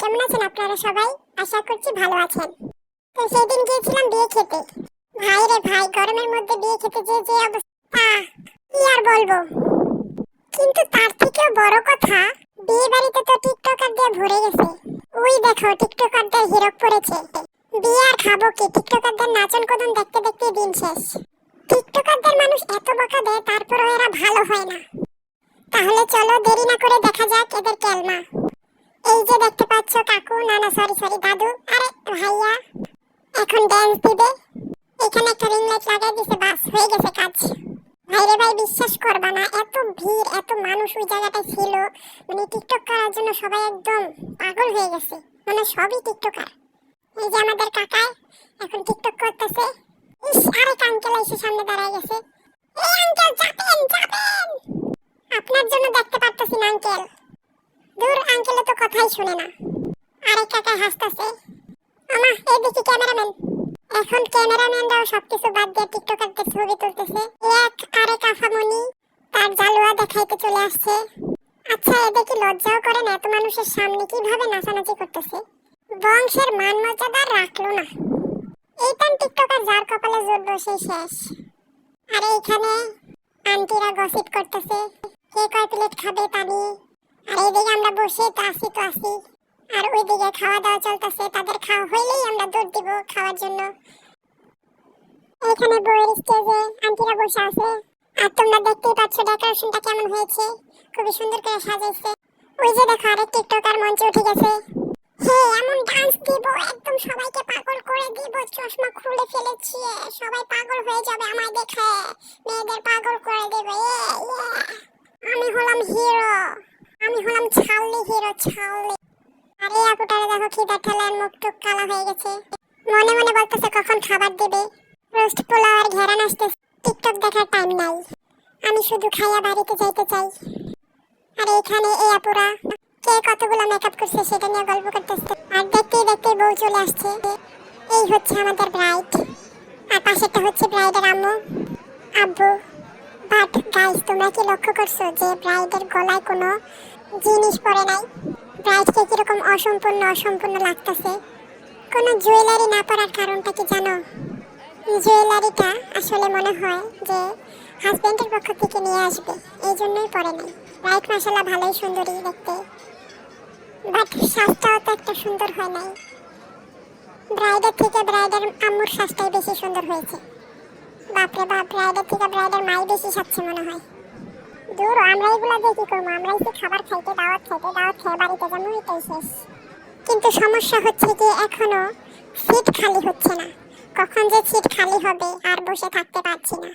কেমন আছেন আপনারা সবাই? আশা করছি ভালো আছেন। তো সেদিন গিয়েছিলাম বিয়ে খেতে। ভাই রে ভাই, গরমের মধ্যে বিয়ে খেতে যে যে অবস্থা, কি আর বলবো। কিন্তু তার থেকেও বড় কথা, বিয়ে বাড়িতে তো টিকটকার দিয়ে ভরে গেছে। ওই দেখো টিকটকারদের হিরক পড়েছে। বিয়ে আর খাবো কি, টিকটকারদের নাচন কদম দেখতে দেখতে দিন শেষ। টিকটকারদের মানুষ এত বকা দেয়, তারপরও এরা ভালো হয় না। তাহলে চলো দেরি না করে দেখা যাক এদের কেলমা। এই যে দেখতে পাচ্ছ কাকু, না না সরি সরি দাদু, আরে ভাইয়া, এখন ড্যান্স দিবে। এখানে একটা রিং লাইট লাগাই দিছে, বাস হয়ে গেছে কাজ। ভাইরে ভাই, বিশ্বাস করবা না, এত ভিড় এত মানুষ ওই জায়গাটায় ছিল, মানে টিকটক করার জন্য সবাই একদম পাগল হয়ে গেছে। মানে সবই টিকটকার। এই যে আমাদের কাকায় এখন টিকটক করতেছে। ইস, আরেক আঙ্কেল এসে সামনে দাঁড়ায় গেছে। এই আঙ্কেল যাবেন যাবেন, আপনার জন্য দেখতে পারতেছি না আঙ্কেল। দূর, আঙ্কেলে তো কথাই শুনে না। আরেক কাকায় হাসতেছে। আমা এদিকে ক্যামেরাম্যান। এখন ক্যামেরাম্যানরাও সবকিছু বাদ দিয়ে টিকটকারদের ছবি তুলতেছে। এক আরেক আফামনি তার জালুয়া দেখাইতে চলে আসছে। আচ্ছা, এদের কি লজ্জাও করে না? এত মানুষের সামনে কিভাবে নাচানাচি করতেছে? বংশের মান মর্যাদা রাখলো না। এইটান টিকটকার যার কপালে জুটবো সেই শেষ। আর এইখানে আন্টিরা গসিপ করতেছে, কে কয় প্লেট খাবে তা নিয়ে। আর এইদিকে আমরা বসে তো আসি। আর ওইদিকে খাওয়া দাওয়া চলতেছে, তাদের খাওয়া হইলেই আমরা দৌড় দিব খাওয়ার জন্য। এখানে বইয়ের স্টেজে আন্টিরা বসে আছে। আর তোমরা দেখতেই পাচ্ছ ডেকোরেশনটা কেমন হয়েছে, খুবই সুন্দর করে সাজাইছে। ওই যে দেখো আরেক টিকটকার মঞ্চে উঠে গেছে। হে, এমন ডান্স দিব, একদম সবাইকে পাগল করে দিব। চশমা খুলে ফেলেছি, সবাই পাগল হয়ে যাবে আমায় দেখে, মেয়েদের পাগল করে দেবে। আমি হলাম হিরো, আমি হলাম ছাল্লি হিরো, ছাল্লি। আরে আপুটারে দেখো খিদা ঠেলার মুখ টুক কালা হয়ে গেছে। মনে মনে বলতেছে কখন খাবার দেবে। রোস্ট পোলাও আর ঘেরান আসতেছে। টিকটক দেখার টাইম নাই, আমি শুধু খাইয়া বাড়িতে যাইতে চাই। আর এখানে এই আপুরা কে কতগুলো মেকআপ করছে সেটা নিয়ে গল্প করতেছে। আর দেখতে দেখতে বউ চলে আসছে। এই হচ্ছে আমাদের ব্রাইড, আর পাশেরটা হচ্ছে ব্রাইডের আম্মু আব্বু। বাট গাইস, তোমরা কি লক্ষ্য করছো যে ব্রাইডের গলায় কোনো জিনিস পরে নাই? ব্রাইডকে কিরকম অসম্পূর্ণ লাগতেছে। কোনো জুয়েলারি না পরার কারণটা কি জানো? জুয়েলারিটা আসলে মনে হয় যে হাজবেন্ডের পক্ষ থেকে নিয়ে আসবে, এই জন্যই পরে নাই। ব্রাইড মাশাআল্লাহ ভালোই সুন্দরী দেখতে, বাট সাজটাও তো একটা সুন্দর হয় নাই। ব্রাইডের থেকে ব্রাইডের আম্মুর সাজটাই বেশি সুন্দর হয়েছে। বাপরে বাপ, ব্রাইডের থেকে ব্রাইডের মাই বেশি সাজছে মনে হয়। দূর, আমরা এগুলা দিয়ে কি করবো? আমরা এসে খাবার খাইতে, দাওয়াত খেয়ে বাড়িতে যাবো, এটাই শেষ। কিন্তু সমস্যা হচ্ছে কি, এখনো সিট খালি হচ্ছে না। কখন যে সিট খালি হবে আর বসে থাকতে পারছি না।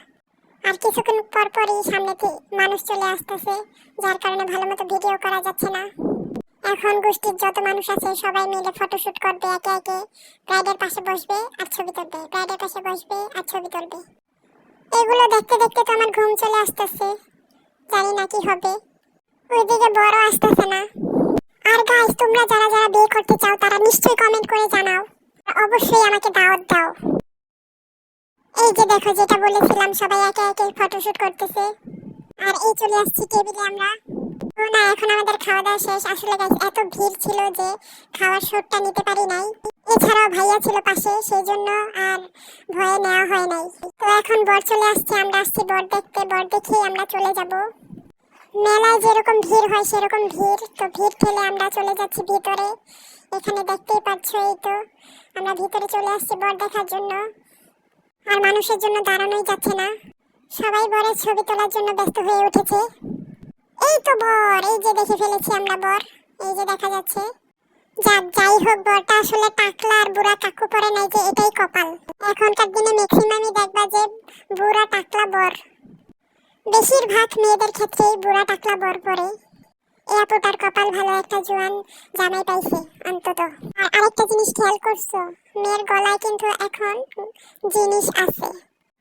আর কিছুক্ষণ পর পরই সামনেতে মানুষ চলে আসতেছে, যার কারণে ভালো মতো ভিডিও করা যাচ্ছে না। এখন গোষ্ঠীর যত মানুষ আছে সবাই মিলে ফটোশুট করবে, একে একে ব্রাইডের পাশে বসবে আর ছবি তুলবে, ব্রাইডের পাশে বসবে আর ছবি তুলবে। এগুলো দেখতে দেখতে তো আমার ঘুম চলে আসতেছে, জানি না কি হবে। ওইদিকে বড় আসতেছে না। আর গাইস, তোমরা যারা যারা বিয়ে করতে চাও তারা নিশ্চয়ই কমেন্ট করে জানাও, অবশ্যই আমাকে দাওয়াত দাও। এই যে দেখো, যেটা বলেছিলাম, সবাই একে একে ফটোশুট করতেছে। আর এই চলে আসছি টেবিলে আমরা। ও না, এখন আমাদের খাওয়া দাওয়া শেষ। আসলে গাইস, এত ভিড় ছিল যে খাওয়ার শটটা নিতে পারি নাই। এছাড়াও ভাইয়া ছিল পাশে, সেই জন্য আর ভয়ে নেওয়া হয় নাই। তো এখন বর চলে আসছে, আমরা আসছি বর দেখতে। বর দেখেই আমরা চলে যাব। মেলায় যেরকম ভিড় হয় সেরকম ভিড়, তো ভিড় ঠেলে আমরা চলে যাচ্ছি ভিতরে। এখানে দেখতেই পাচ্ছ, এই তো আমরা ভিতরে চলে আসছি বর দেখার জন্য। আর মানুষের জন্য দাঁড়ানোই যাচ্ছে না, সবাই বরের ছবি তোলার জন্য ব্যস্ত হয়ে উঠেছে। এই তো বর, এই যে দেখে ফেলেছি আমরা বর, এই যে দেখা যাচ্ছে। যাই হোক, বরটা আসলে টাকলা আর বুড়া কাকু পরে নাই, যে এটাই কপাল। এখনকার দিনে ম্যাক্সিমামই দেখবা যে বুড়া টাকলা বর, বেশিরভাগ মেয়েদের ক্ষেত্রেই বুড়া টাকলা বর পরে। এই আপুটার কপাল ভালো, একটা জোয়ান জামাই পাইছে অন্তত। আর আরেকটা জিনিস খেয়াল করছো, মেয়ের গলায় কিন্তু এখন জিনিস আছে,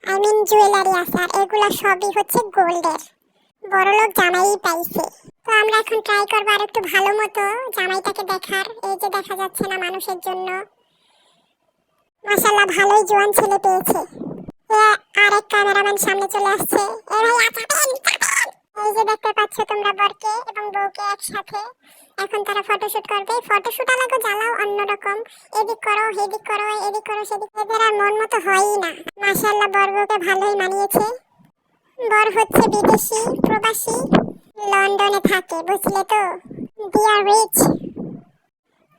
আই মিন জুয়েলারি আছে। আর এগুলা সবই হচ্ছে গোল্ডের। বড়লোক জামাই পাইছে। তো আমরা এখন ট্রাই করবো আর একটু ভালো মতো জামাইটাকে দেখার। এই যে দেখা যাচ্ছে না মানুষের জন্য, মাশাআল্লাহ ভালোই জোয়ান ছেলে পেয়েছে। আরেক ক্যামেরাম্যান সামনে চলে আসছে। এই যে দেখতে পাচ্ছ তোমরা বরকে এবং বউকে একসাথে। এখন তারা ফটোশুট করবে। ফটোশুট আলাগো জ্বালাও অন্যরকম। এদিক করো সেদিক করো, এদিক করো সেদিক, এদের আর মন মতো হয়ই না। মাশাআল্লাহ, বর বউকে ভালোই মানিয়েছে। বর হচ্ছে বিদেশি প্রবাসী, লন্ডনে থাকে, বুঝলে তো। দে আর রিচ,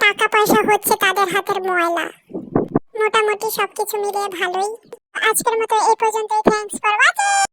টাকা পয়সা হচ্ছে তাদের হাতের ময়লা। মোটামুটি সবকিছু মিলিয়ে ভালোই। আজকের মতো এই পর্যন্তই। Thanks for watching.